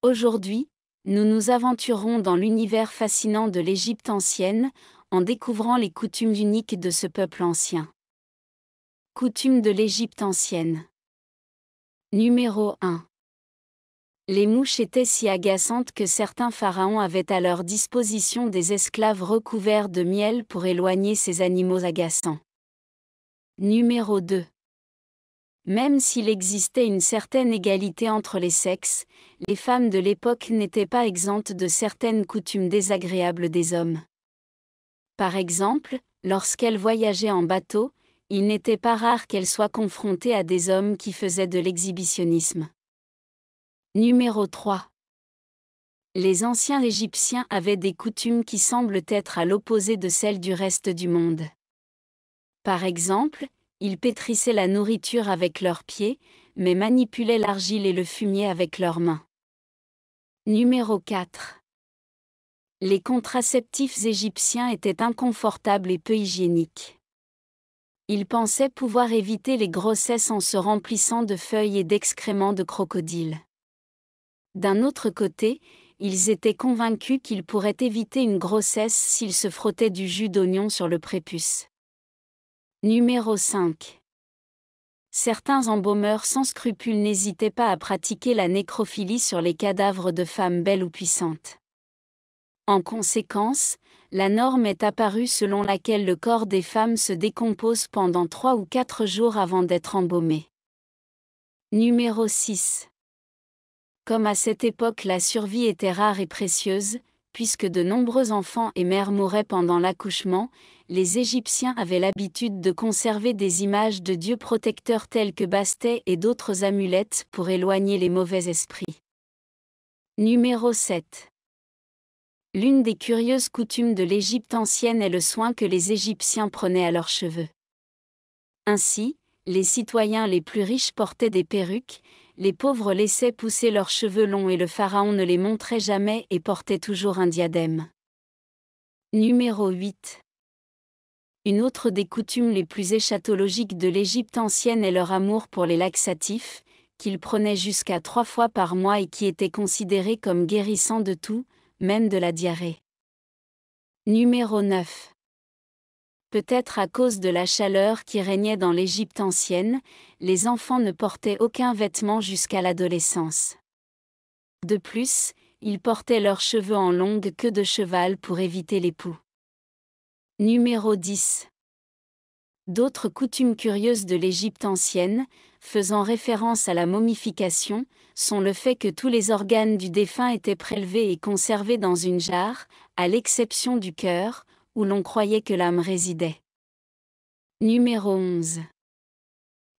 Aujourd'hui, nous nous aventurons dans l'univers fascinant de l'Égypte ancienne, en découvrant les coutumes uniques de ce peuple ancien. Coutumes de l'Égypte ancienne. Numéro 1. Les mouches étaient si agaçantes que certains pharaons avaient à leur disposition des esclaves recouverts de miel pour éloigner ces animaux agaçants. Numéro 2. Même s'il existait une certaine égalité entre les sexes, les femmes de l'époque n'étaient pas exemptes de certaines coutumes désagréables des hommes. Par exemple, lorsqu'elles voyageaient en bateau, il n'était pas rare qu'elles soient confrontées à des hommes qui faisaient de l'exhibitionnisme. Numéro 3. Les anciens Égyptiens avaient des coutumes qui semblent être à l'opposé de celles du reste du monde. Par exemple, ils pétrissaient la nourriture avec leurs pieds, mais manipulaient l'argile et le fumier avec leurs mains. Numéro 4. Les contraceptifs égyptiens étaient inconfortables et peu hygiéniques. Ils pensaient pouvoir éviter les grossesses en se remplissant de feuilles et d'excréments de crocodile. D'un autre côté, ils étaient convaincus qu'ils pourraient éviter une grossesse s'ils se frottaient du jus d'oignon sur le prépuce. Numéro 5. Certains embaumeurs sans scrupules n'hésitaient pas à pratiquer la nécrophilie sur les cadavres de femmes belles ou puissantes. En conséquence, la norme est apparue selon laquelle le corps des femmes se décompose pendant 3 ou 4 jours avant d'être embaumé. Numéro 6. Comme à cette époque la survie était rare et précieuse, puisque de nombreux enfants et mères mouraient pendant l'accouchement, les Égyptiens avaient l'habitude de conserver des images de dieux protecteurs tels que Bastet et d'autres amulettes pour éloigner les mauvais esprits. Numéro 7. L'une des curieuses coutumes de l'Égypte ancienne est le soin que les Égyptiens prenaient à leurs cheveux. Ainsi, les citoyens les plus riches portaient des perruques, les pauvres laissaient pousser leurs cheveux longs et le pharaon ne les montrait jamais et portait toujours un diadème. Numéro 8. Une autre des coutumes les plus eschatologiques de l'Égypte ancienne est leur amour pour les laxatifs, qu'ils prenaient jusqu'à 3 fois par mois et qui étaient considérés comme guérissants de tout, même de la diarrhée. Numéro 9. Peut-être à cause de la chaleur qui régnait dans l'Égypte ancienne, les enfants ne portaient aucun vêtement jusqu'à l'adolescence. De plus, ils portaient leurs cheveux en longue queue de cheval pour éviter les poux. Numéro 10. D'autres coutumes curieuses de l'Égypte ancienne, faisant référence à la momification, sont le fait que tous les organes du défunt étaient prélevés et conservés dans une jarre, à l'exception du cœur, où l'on croyait que l'âme résidait. Numéro 11.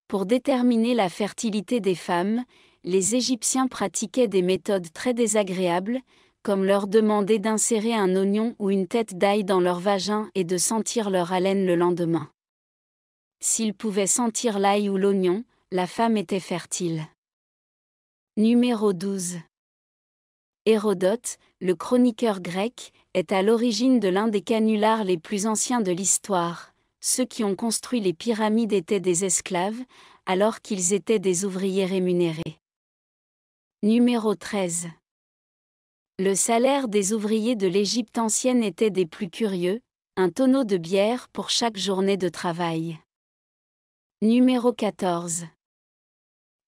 Pour déterminer la fertilité des femmes, les Égyptiens pratiquaient des méthodes très désagréables, comme leur demander d'insérer un oignon ou une tête d'ail dans leur vagin et de sentir leur haleine le lendemain. S'ils pouvaient sentir l'ail ou l'oignon, la femme était fertile. Numéro 12. Hérodote, le chroniqueur grec, est à l'origine de l'un des canulars les plus anciens de l'histoire. Ceux qui ont construit les pyramides étaient des esclaves, alors qu'ils étaient des ouvriers rémunérés. Numéro 13. Le salaire des ouvriers de l'Égypte ancienne était des plus curieux, un tonneau de bière pour chaque journée de travail. Numéro 14.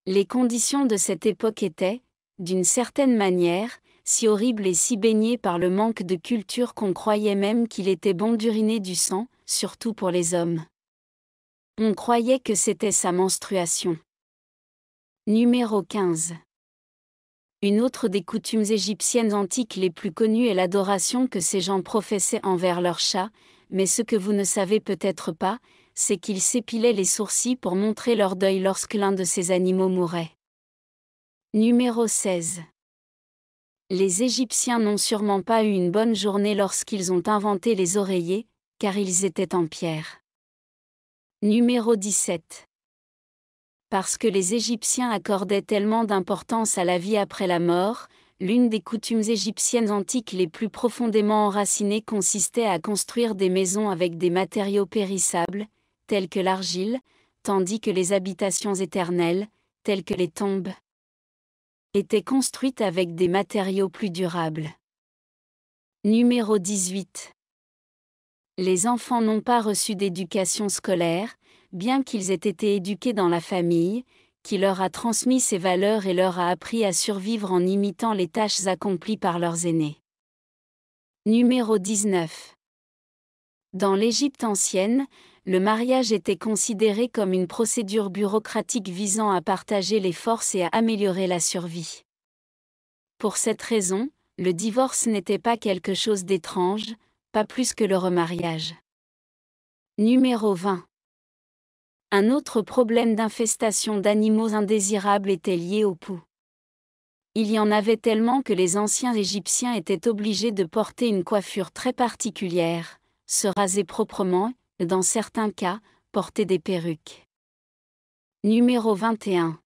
Les conditions de cette époque étaient, d'une certaine manière, si horribles et si baignées par le manque de culture qu'on croyait même qu'il était bon d'uriner du sang, surtout pour les hommes. On croyait que c'était sa menstruation. Numéro 15. Une autre des coutumes égyptiennes antiques les plus connues est l'adoration que ces gens professaient envers leurs chats, mais ce que vous ne savez peut-être pas, c'est qu'ils s'épilaient les sourcils pour montrer leur deuil lorsque l'un de ces animaux mourait. Numéro 16. Les Égyptiens n'ont sûrement pas eu une bonne journée lorsqu'ils ont inventé les oreillers, car ils étaient en pierre. Numéro 17. Parce que les Égyptiens accordaient tellement d'importance à la vie après la mort, l'une des coutumes égyptiennes antiques les plus profondément enracinées consistait à construire des maisons avec des matériaux périssables, tels que l'argile, tandis que les habitations éternelles, telles que les tombes, Étaient construites avec des matériaux plus durables. Numéro 18. Les enfants n'ont pas reçu d'éducation scolaire, bien qu'ils aient été éduqués dans la famille, qui leur a transmis ces valeurs et leur a appris à survivre en imitant les tâches accomplies par leurs aînés. Numéro 19. Dans l'Égypte ancienne, le mariage était considéré comme une procédure bureaucratique visant à partager les forces et à améliorer la survie. Pour cette raison, le divorce n'était pas quelque chose d'étrange, pas plus que le remariage. Numéro 20. Un autre problème d'infestation d'animaux indésirables était lié au pouls. Il y en avait tellement que les anciens Égyptiens étaient obligés de porter une coiffure très particulière, se raser proprement, et dans certains cas, porter des perruques. Numéro 21.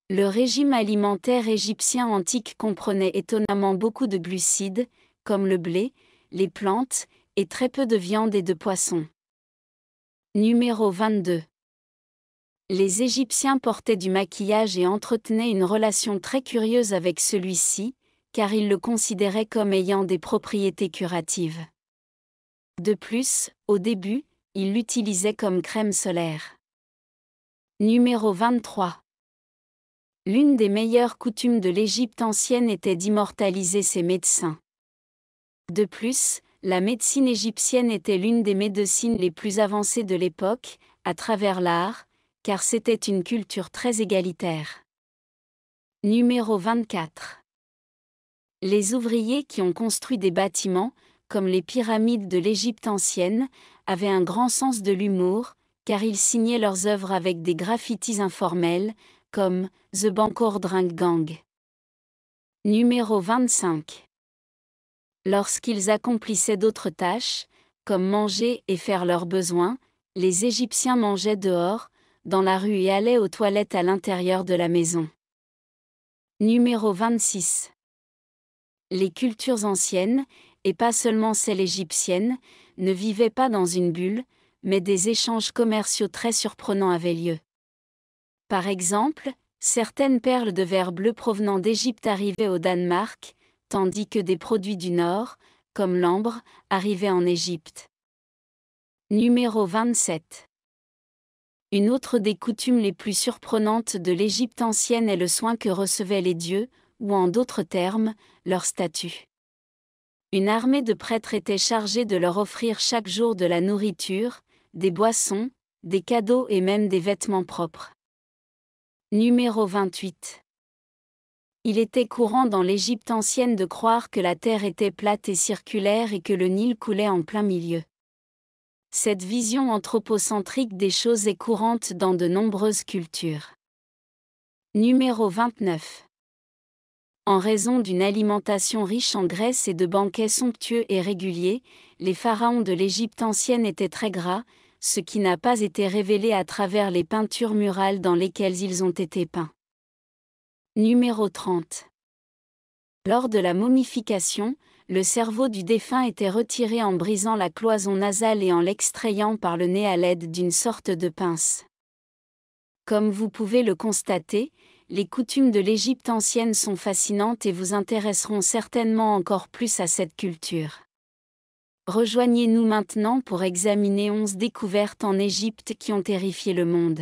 Le régime alimentaire égyptien antique comprenait étonnamment beaucoup de glucides, comme le blé, les plantes, et très peu de viande et de poisson. Numéro 22. Les Égyptiens portaient du maquillage et entretenaient une relation très curieuse avec celui-ci, car ils le considéraient comme ayant des propriétés curatives. De plus, au début, ils l'utilisaient comme crème solaire. Numéro 23. L'une des meilleures coutumes de l'Égypte ancienne était d'immortaliser ses médecins. De plus, la médecine égyptienne était l'une des médecines les plus avancées de l'époque, à travers l'art, car c'était une culture très égalitaire. Numéro 24. Les ouvriers qui ont construit des bâtiments, comme les pyramides de l'Égypte ancienne, avaient un grand sens de l'humour, car ils signaient leurs œuvres avec des graffitis informels, comme « The Bangkok Drink Gang ». Numéro 25. Lorsqu'ils accomplissaient d'autres tâches, comme manger et faire leurs besoins, les Égyptiens mangeaient dehors, dans la rue et allaient aux toilettes à l'intérieur de la maison. Numéro 26. Les cultures anciennes, et pas seulement celles égyptiennes, ne vivaient pas dans une bulle, mais des échanges commerciaux très surprenants avaient lieu. Par exemple, certaines perles de verre bleu provenant d'Égypte arrivaient au Danemark, tandis que des produits du Nord, comme l'ambre, arrivaient en Égypte. Numéro 27. Une autre des coutumes les plus surprenantes de l'Égypte ancienne est le soin que recevaient les dieux, ou en d'autres termes, leur statut. Une armée de prêtres était chargée de leur offrir chaque jour de la nourriture, des boissons, des cadeaux et même des vêtements propres. Numéro 28. Il était courant dans l'Égypte ancienne de croire que la terre était plate et circulaire et que le Nil coulait en plein milieu. Cette vision anthropocentrique des choses est courante dans de nombreuses cultures. Numéro 29. En raison d'une alimentation riche en graisse et de banquets somptueux et réguliers, les pharaons de l'Égypte ancienne étaient très gras, ce qui n'a pas été révélé à travers les peintures murales dans lesquelles ils ont été peints. Numéro 30. Lors de la momification, le cerveau du défunt était retiré en brisant la cloison nasale et en l'extrayant par le nez à l'aide d'une sorte de pince. Comme vous pouvez le constater, les coutumes de l'Égypte ancienne sont fascinantes et vous intéresseront certainement encore plus à cette culture. Rejoignez-nous maintenant pour examiner 11 découvertes en Égypte qui ont terrifié le monde.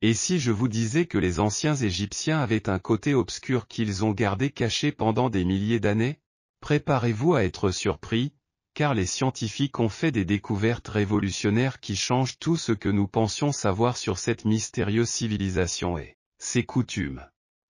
Et si je vous disais que les anciens Égyptiens avaient un côté obscur qu'ils ont gardé caché pendant des milliers d'années? Préparez-vous à être surpris, car les scientifiques ont fait des découvertes révolutionnaires qui changent tout ce que nous pensions savoir sur cette mystérieuse civilisation et ses coutumes.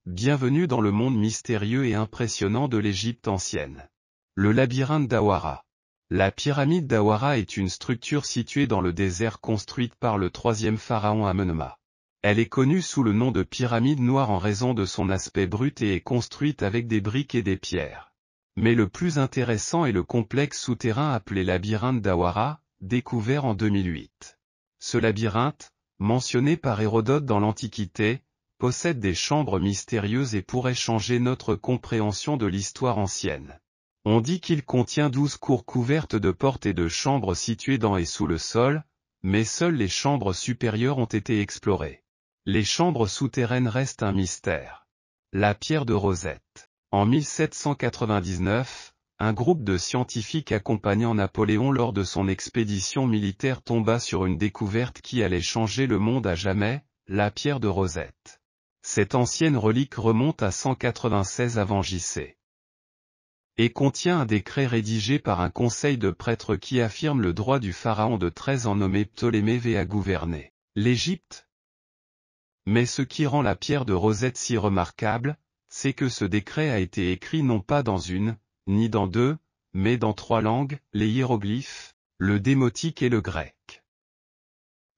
Bienvenue dans le monde mystérieux et impressionnant de l'Égypte ancienne. Le labyrinthe d'Awara. La pyramide d'Awara est une structure située dans le désert construite par le troisième pharaon Amenemhat. Elle est connue sous le nom de pyramide noire en raison de son aspect brut et est construite avec des briques et des pierres. Mais le plus intéressant est le complexe souterrain appelé labyrinthe d'Awara, découvert en 2008. Ce labyrinthe, mentionné par Hérodote dans l'Antiquité, possède des chambres mystérieuses et pourrait changer notre compréhension de l'histoire ancienne. On dit qu'il contient 12 cours couvertes de portes et de chambres situées dans et sous le sol, mais seules les chambres supérieures ont été explorées. Les chambres souterraines restent un mystère. la pierre de Rosette. En 1799, un groupe de scientifiques accompagnant Napoléon lors de son expédition militaire tomba sur une découverte qui allait changer le monde à jamais, la pierre de Rosette. Cette ancienne relique remonte à 196 avant J.C. et contient un décret rédigé par un conseil de prêtres qui affirme le droit du pharaon de 13 ans nommé Ptolémée V à gouverner l'Égypte. Mais ce qui rend la pierre de Rosette si remarquable, c'est que ce décret a été écrit non pas dans une, ni dans deux, mais dans 3 langues, les hiéroglyphes, le démotique et le grec.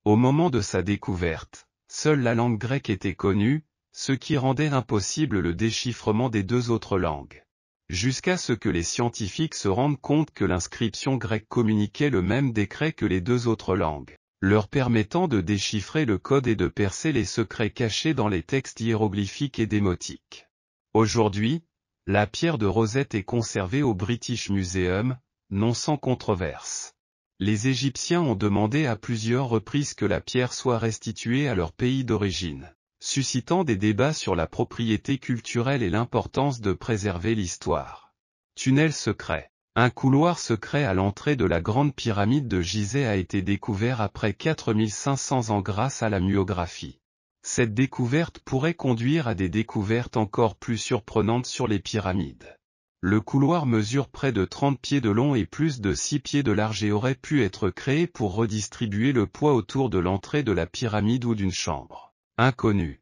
Au moment de sa découverte, seule la langue grecque était connue, ce qui rendait impossible le déchiffrement des 2 autres langues. Jusqu'à ce que les scientifiques se rendent compte que l'inscription grecque communiquait le même décret que les 2 autres langues, leur permettant de déchiffrer le code et de percer les secrets cachés dans les textes hiéroglyphiques et démotiques. Aujourd'hui, la pierre de Rosette est conservée au British Museum, non sans controverse. Les Égyptiens ont demandé à plusieurs reprises que la pierre soit restituée à leur pays d'origine, suscitant des débats sur la propriété culturelle et l'importance de préserver l'histoire. Tunnel secret. Un couloir secret à l'entrée de la grande pyramide de Gizeh a été découvert après 4500 ans grâce à la myographie. Cette découverte pourrait conduire à des découvertes encore plus surprenantes sur les pyramides. Le couloir mesure près de 30 pieds de long et plus de 6 pieds de large et aurait pu être créé pour redistribuer le poids autour de l'entrée de la pyramide ou d'une chambre inconnue.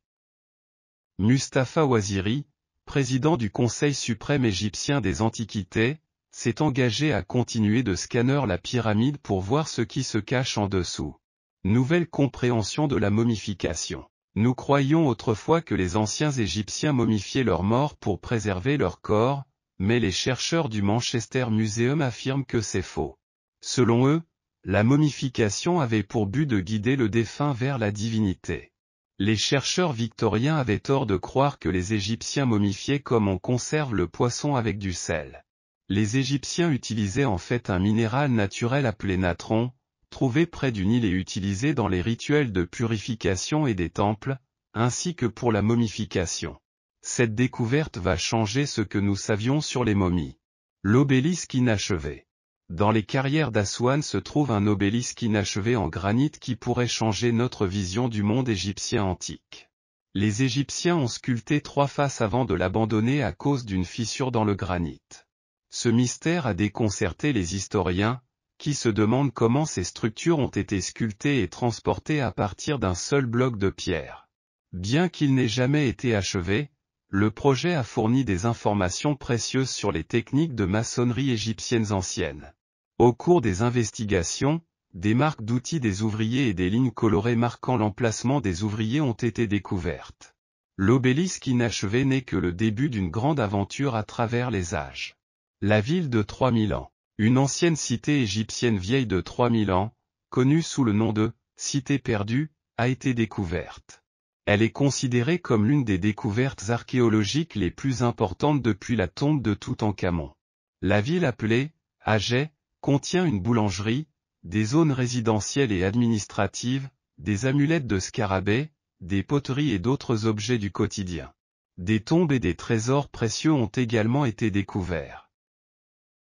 Mustapha Ouaziri, président du Conseil suprême égyptien des Antiquités, s'est engagé à continuer de scanner la pyramide pour voir ce qui se cache en dessous. Nouvelle compréhension de la momification. Nous croyions autrefois que les anciens Égyptiens momifiaient leurs morts pour préserver leur corps, mais les chercheurs du Manchester Museum affirment que c'est faux. Selon eux, la momification avait pour but de guider le défunt vers la divinité. Les chercheurs victoriens avaient tort de croire que les Égyptiens momifiaient comme on conserve le poisson avec du sel. Les Égyptiens utilisaient en fait un minéral naturel appelé natron, trouvé près du Nil et utilisé dans les rituels de purification et des temples, ainsi que pour la momification. Cette découverte va changer ce que nous savions sur les momies. L'obélisque inachevé. Dans les carrières d'Assouan se trouve un obélisque inachevé en granit qui pourrait changer notre vision du monde égyptien antique. Les Égyptiens ont sculpté 3 faces avant de l'abandonner à cause d'une fissure dans le granit. Ce mystère a déconcerté les historiens, qui se demandent comment ces structures ont été sculptées et transportées à partir d'un seul bloc de pierre. Bien qu'il n'ait jamais été achevé, le projet a fourni des informations précieuses sur les techniques de maçonnerie égyptiennes anciennes. Au cours des investigations, des marques d'outils des ouvriers et des lignes colorées marquant l'emplacement des ouvriers ont été découvertes. L'obélisque inachevé n'est que le début d'une grande aventure à travers les âges. La ville de 3000 ans. Une ancienne cité égyptienne vieille de 3000 ans, connue sous le nom de « Cité perdue », a été découverte. Elle est considérée comme l'une des découvertes archéologiques les plus importantes depuis la tombe de Toutankhamon. La ville appelée « Agé » contient une boulangerie, des zones résidentielles et administratives, des amulettes de scarabées, des poteries et d'autres objets du quotidien. Des tombes et des trésors précieux ont également été découverts.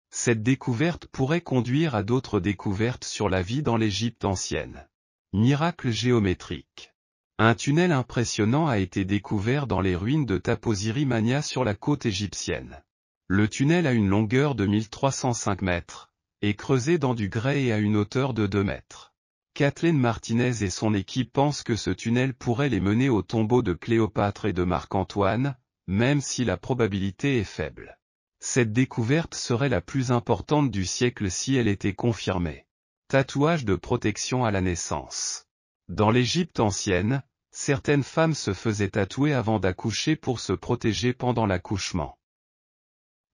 Cette découverte pourrait conduire à d'autres découvertes sur la vie dans l'Égypte ancienne. Miracle géométrique. Un tunnel impressionnant a été découvert dans les ruines de Taposiri Mania sur la côte égyptienne. Le tunnel a une longueur de 1305 mètres, est creusé dans du grès et à une hauteur de 2 mètres. Kathleen Martinez et son équipe pensent que ce tunnel pourrait les mener au tombeau de Cléopâtre et de Marc-Antoine, même si la probabilité est faible. Cette découverte serait la plus importante du siècle si elle était confirmée. Tatouage de protection à la naissance. Dans l'Égypte ancienne, certaines femmes se faisaient tatouer avant d'accoucher pour se protéger pendant l'accouchement.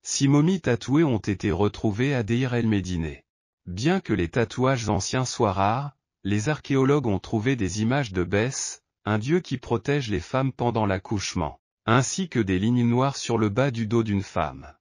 6 momies tatouées ont été retrouvées à Deir el-Médine. Bien que les tatouages anciens soient rares, les archéologues ont trouvé des images de Bès, un dieu qui protège les femmes pendant l'accouchement, ainsi que des lignes noires sur le bas du dos d'une femme.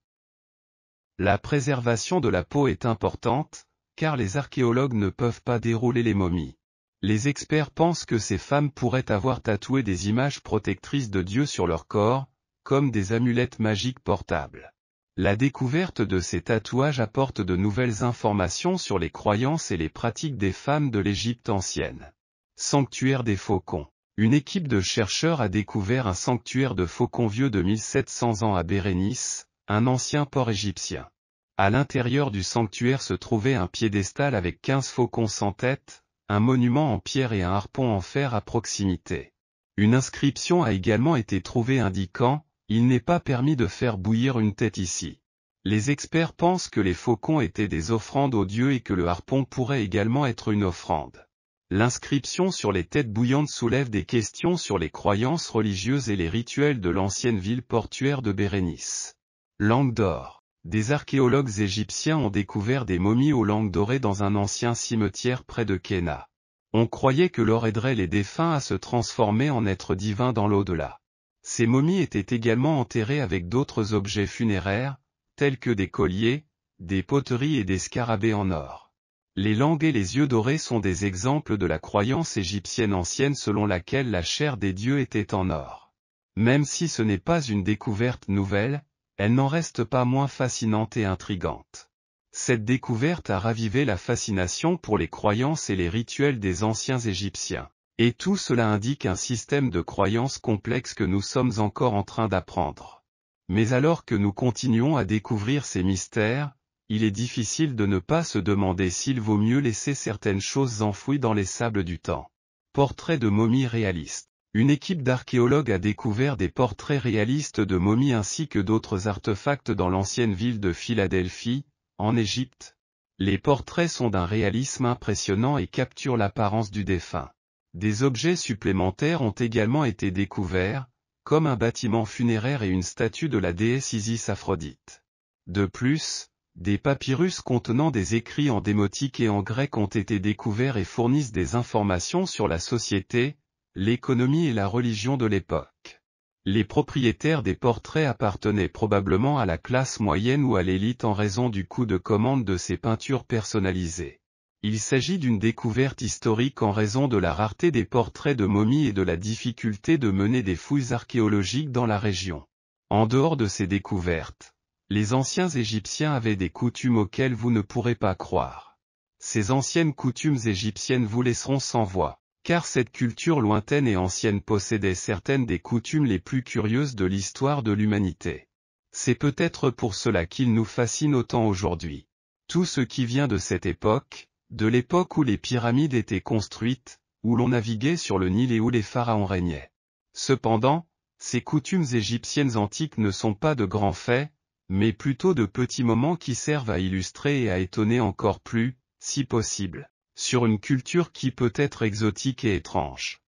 La préservation de la peau est importante, car les archéologues ne peuvent pas dérouler les momies. Les experts pensent que ces femmes pourraient avoir tatoué des images protectrices de Dieu sur leur corps, comme des amulettes magiques portables. La découverte de ces tatouages apporte de nouvelles informations sur les croyances et les pratiques des femmes de l'Égypte ancienne. Sanctuaire des faucons. Une équipe de chercheurs a découvert un sanctuaire de faucons vieux de 1700 ans à Bérénice, un ancien port égyptien. À l'intérieur du sanctuaire se trouvait un piédestal avec 15 faucons sans tête, un monument en pierre et un harpon en fer à proximité. Une inscription a également été trouvée indiquant « Il n'est pas permis de faire bouillir une tête ici ». Les experts pensent que les faucons étaient des offrandes aux dieux et que le harpon pourrait également être une offrande. L'inscription sur les têtes bouillantes soulève des questions sur les croyances religieuses et les rituels de l'ancienne ville portuaire de Bérénice. Langue d'or. Des archéologues égyptiens ont découvert des momies aux langues dorées dans un ancien cimetière près de Kéna. On croyait que l'or aiderait les défunts à se transformer en êtres divins dans l'au-delà. Ces momies étaient également enterrées avec d'autres objets funéraires, tels que des colliers, des poteries et des scarabées en or. Les langues et les yeux dorés sont des exemples de la croyance égyptienne ancienne selon laquelle la chair des dieux était en or. Même si ce n'est pas une découverte nouvelle, elle n'en reste pas moins fascinante et intrigante. Cette découverte a ravivé la fascination pour les croyances et les rituels des anciens Égyptiens. Et tout cela indique un système de croyances complexe que nous sommes encore en train d'apprendre. Mais alors que nous continuons à découvrir ces mystères, il est difficile de ne pas se demander s'il vaut mieux laisser certaines choses enfouies dans les sables du temps. Portrait de momies réalistes. Une équipe d'archéologues a découvert des portraits réalistes de momies ainsi que d'autres artefacts dans l'ancienne ville de Philadelphie, en Égypte. Les portraits sont d'un réalisme impressionnant et capturent l'apparence du défunt. Des objets supplémentaires ont également été découverts, comme un bâtiment funéraire et une statue de la déesse Isis Aphrodite. De plus, des papyrus contenant des écrits en démotique et en grec ont été découverts et fournissent des informations sur la société, l'économie et la religion de l'époque. Les propriétaires des portraits appartenaient probablement à la classe moyenne ou à l'élite en raison du coût de commande de ces peintures personnalisées. Il s'agit d'une découverte historique en raison de la rareté des portraits de momies et de la difficulté de mener des fouilles archéologiques dans la région. En dehors de ces découvertes, les anciens Égyptiens avaient des coutumes auxquelles vous ne pourrez pas croire. Ces anciennes coutumes égyptiennes vous laisseront sans voix, car cette culture lointaine et ancienne possédait certaines des coutumes les plus curieuses de l'histoire de l'humanité. C'est peut-être pour cela qu'il nous fascine autant aujourd'hui. Tout ce qui vient de cette époque, de l'époque où les pyramides étaient construites, où l'on naviguait sur le Nil et où les pharaons régnaient. Cependant, ces coutumes égyptiennes antiques ne sont pas de grands faits, mais plutôt de petits moments qui servent à illustrer et à étonner encore plus, si possible, sur une culture qui peut être exotique et étrange.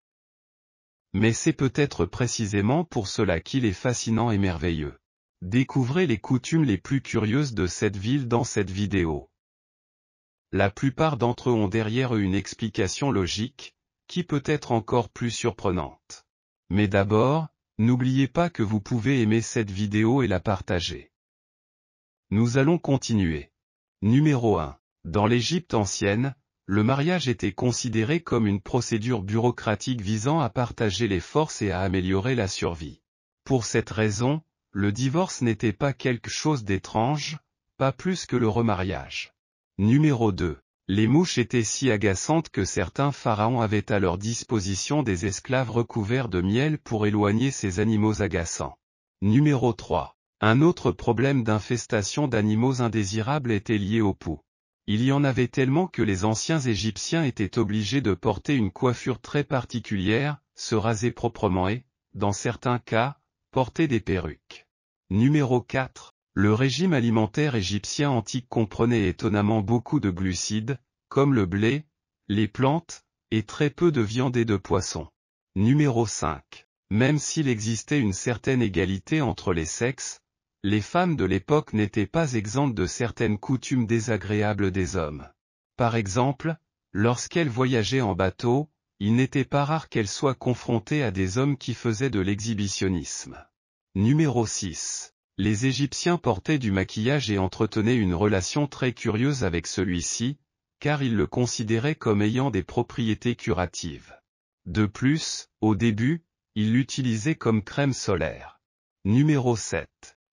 Mais c'est peut-être précisément pour cela qu'il est fascinant et merveilleux. Découvrez les coutumes les plus curieuses de cette ville dans cette vidéo. La plupart d'entre eux ont derrière eux une explication logique, qui peut être encore plus surprenante. Mais d'abord, n'oubliez pas que vous pouvez aimer cette vidéo et la partager. Nous allons continuer. Numéro 1. Dans l'Égypte ancienne, le mariage était considéré comme une procédure bureaucratique visant à partager les forces et à améliorer la survie. Pour cette raison, le divorce n'était pas quelque chose d'étrange, pas plus que le remariage. Numéro 2. Les mouches étaient si agaçantes que certains pharaons avaient à leur disposition des esclaves recouverts de miel pour éloigner ces animaux agaçants. Numéro 3. Un autre problème d'infestation d'animaux indésirables était lié au pouls. Il y en avait tellement que les anciens Égyptiens étaient obligés de porter une coiffure très particulière, se raser proprement et, dans certains cas, porter des perruques. Numéro 4. Le régime alimentaire égyptien antique comprenait étonnamment beaucoup de glucides, comme le blé, les plantes, et très peu de viande et de poisson. Numéro 5. Même s'il existait une certaine égalité entre les sexes, les femmes de l'époque n'étaient pas exemptes de certaines coutumes désagréables des hommes. Par exemple, lorsqu'elles voyageaient en bateau, il n'était pas rare qu'elles soient confrontées à des hommes qui faisaient de l'exhibitionnisme. Numéro 6. Les Égyptiens portaient du maquillage et entretenaient une relation très curieuse avec celui-ci, car ils le considéraient comme ayant des propriétés curatives. De plus, au début, ils l'utilisaient comme crème solaire. Numéro 7.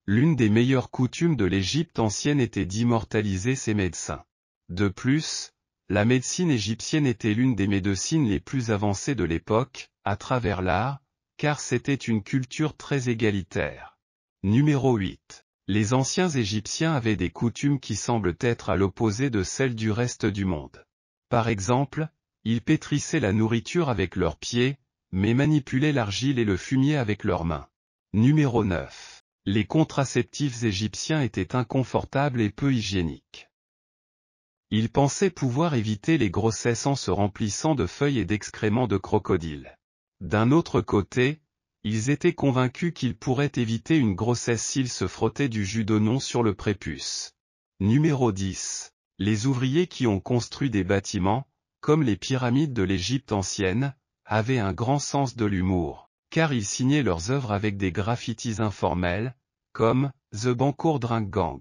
L'une des meilleures coutumes de l'Égypte ancienne était d'immortaliser ses médecins. De plus, la médecine égyptienne était l'une des médecines les plus avancées de l'époque, à travers l'art, car c'était une culture très égalitaire. Numéro 8. Les anciens Égyptiens avaient des coutumes qui semblent être à l'opposé de celles du reste du monde. Par exemple, ils pétrissaient la nourriture avec leurs pieds, mais manipulaient l'argile et le fumier avec leurs mains. Numéro 9. Les contraceptifs égyptiens étaient inconfortables et peu hygiéniques. Ils pensaient pouvoir éviter les grossesses en se remplissant de feuilles et d'excréments de crocodile. D'un autre côté, ils étaient convaincus qu'ils pourraient éviter une grossesse s'ils se frottaient du jus d'oignon sur le prépuce. Numéro 10. Les ouvriers qui ont construit des bâtiments, comme les pyramides de l'Égypte ancienne, avaient un grand sens de l'humour, car ils signaient leurs œuvres avec des graffitis informels, comme « The Bancour Drink Gang ».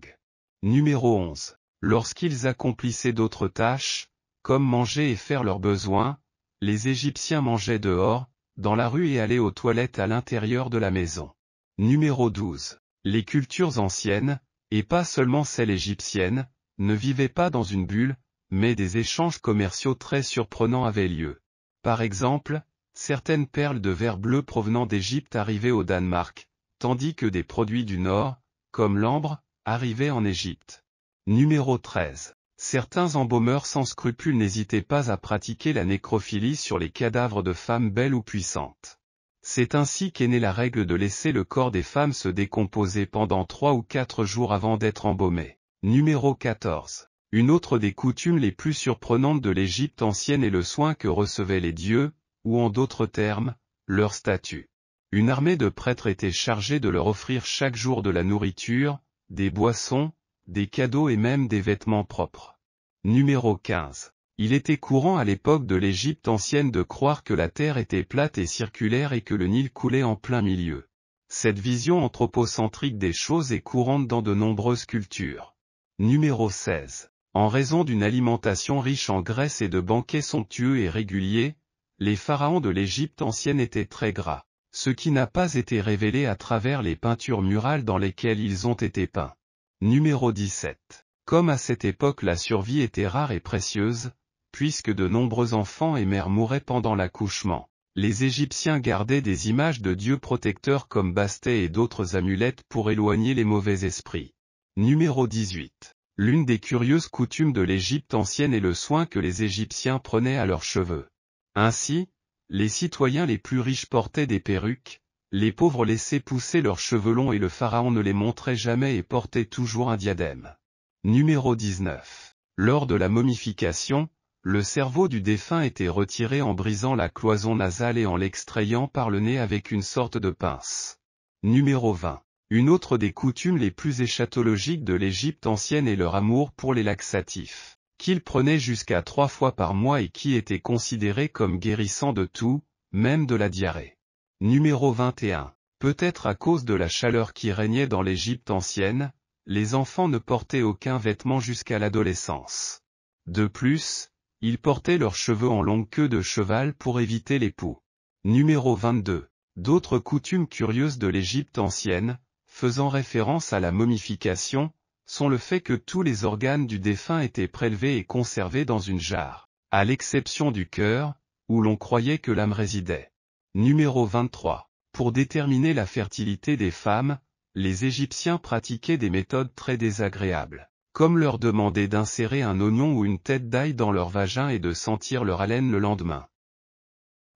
Numéro 11. Lorsqu'ils accomplissaient d'autres tâches, comme manger et faire leurs besoins, les Égyptiens mangeaient dehors, dans la rue et allaient aux toilettes à l'intérieur de la maison. Numéro 12. Les cultures anciennes, et pas seulement celles égyptiennes, ne vivaient pas dans une bulle, mais des échanges commerciaux très surprenants avaient lieu. Par exemple, certaines perles de verre bleu provenant d'Égypte arrivaient au Danemark, tandis que des produits du Nord, comme l'ambre, arrivaient en Égypte. Numéro 13. Certains embaumeurs sans scrupules n'hésitaient pas à pratiquer la nécrophilie sur les cadavres de femmes belles ou puissantes. C'est ainsi qu'est née la règle de laisser le corps des femmes se décomposer pendant 3 ou 4 jours avant d'être embaumé. Numéro 14. Une autre des coutumes les plus surprenantes de l'Égypte ancienne est le soin que recevaient les dieux, ou en d'autres termes, leur statut. Une armée de prêtres était chargée de leur offrir chaque jour de la nourriture, des boissons, des cadeaux et même des vêtements propres. Numéro 15. Il était courant à l'époque de l'Égypte ancienne de croire que la terre était plate et circulaire et que le Nil coulait en plein milieu. Cette vision anthropocentrique des choses est courante dans de nombreuses cultures. Numéro 16. En raison d'une alimentation riche en graisse et de banquets somptueux et réguliers, les pharaons de l'Égypte ancienne étaient très gras, ce qui n'a pas été révélé à travers les peintures murales dans lesquelles ils ont été peints. Numéro 17. Comme à cette époque la survie était rare et précieuse, puisque de nombreux enfants et mères mouraient pendant l'accouchement, les Égyptiens gardaient des images de dieux protecteurs comme Bastet et d'autres amulettes pour éloigner les mauvais esprits. Numéro 18. L'une des curieuses coutumes de l'Égypte ancienne est le soin que les Égyptiens prenaient à leurs cheveux. Ainsi, les citoyens les plus riches portaient des perruques, les pauvres laissaient pousser leurs cheveux longs et le pharaon ne les montrait jamais et portait toujours un diadème. Numéro 19. Lors de la momification, le cerveau du défunt était retiré en brisant la cloison nasale et en l'extrayant par le nez avec une sorte de pince. Numéro 20. Une autre des coutumes les plus éschatologiques de l'Égypte ancienne est leur amour pour les laxatifs, qu'ils prenaient jusqu'à 3 fois par mois et qui étaient considérés comme guérissant de tout, même de la diarrhée. Numéro 21. Peut-être à cause de la chaleur qui régnait dans l'Égypte ancienne, les enfants ne portaient aucun vêtement jusqu'à l'adolescence. De plus, ils portaient leurs cheveux en longue queue de cheval pour éviter les poux. Numéro 22. D'autres coutumes curieuses de l'Égypte ancienne, faisant référence à la momification, sont le fait que tous les organes du défunt étaient prélevés et conservés dans une jarre, à l'exception du cœur, où l'on croyait que l'âme résidait. Numéro 23. Pour déterminer la fertilité des femmes, les Égyptiens pratiquaient des méthodes très désagréables, comme leur demander d'insérer un oignon ou une tête d'ail dans leur vagin et de sentir leur haleine le lendemain.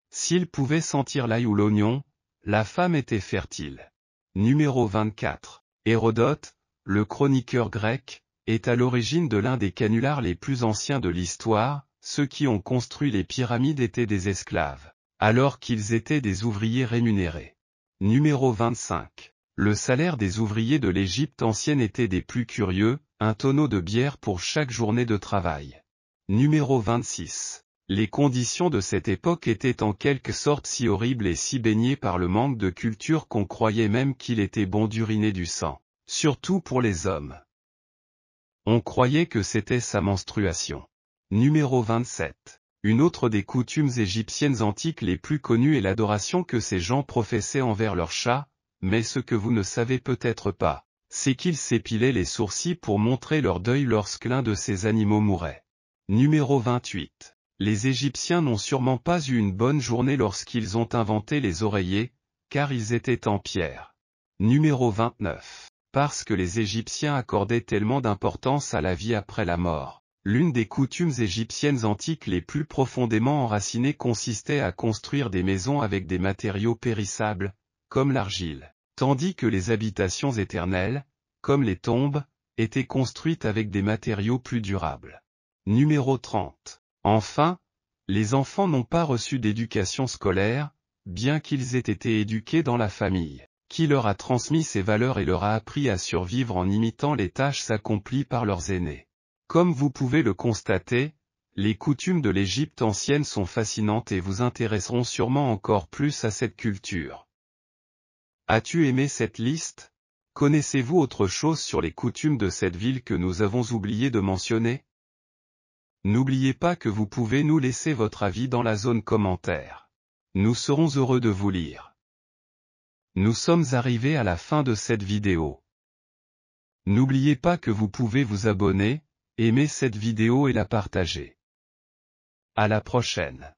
S'ils pouvaient sentir l'ail ou l'oignon, la femme était fertile. Numéro 24. Hérodote, le chroniqueur grec, est à l'origine de l'un des canulars les plus anciens de l'histoire. Ceux qui ont construit les pyramides étaient des esclaves, alors qu'ils étaient des ouvriers rémunérés. Numéro 25. Le salaire des ouvriers de l'Égypte ancienne était des plus curieux, un tonneau de bière pour chaque journée de travail. Numéro 26. Les conditions de cette époque étaient en quelque sorte si horribles et si baignées par le manque de culture qu'on croyait même qu'il était bon d'uriner du sang, surtout pour les hommes. On croyait que c'était sa menstruation. Numéro 27. Une autre des coutumes égyptiennes antiques les plus connues est l'adoration que ces gens professaient envers leurs chats, Mais ce que vous ne savez peut-être pas, c'est qu'ils s'épilaient les sourcils pour montrer leur deuil lorsque l'un de ces animaux mourait. Numéro 28. Les Égyptiens n'ont sûrement pas eu une bonne journée lorsqu'ils ont inventé les oreillers, car ils étaient en pierre. Numéro 29. Parce que les Égyptiens accordaient tellement d'importance à la vie après la mort. L'une des coutumes égyptiennes antiques les plus profondément enracinées consistait à construire des maisons avec des matériaux périssables, comme l'argile, tandis que les habitations éternelles, comme les tombes, étaient construites avec des matériaux plus durables. Numéro 30. Enfin, les enfants n'ont pas reçu d'éducation scolaire, bien qu'ils aient été éduqués dans la famille, qui leur a transmis ces valeurs et leur a appris à survivre en imitant les tâches accomplies par leurs aînés. Comme vous pouvez le constater, les coutumes de l'Égypte ancienne sont fascinantes et vous intéresseront sûrement encore plus à cette culture. As-tu aimé cette liste? Connaissez-vous autre chose sur les coutumes de cette ville que nous avons oublié de mentionner? N'oubliez pas que vous pouvez nous laisser votre avis dans la zone commentaire. Nous serons heureux de vous lire. Nous sommes arrivés à la fin de cette vidéo. N'oubliez pas que vous pouvez vous abonner, aimer cette vidéo et la partager. À la prochaine.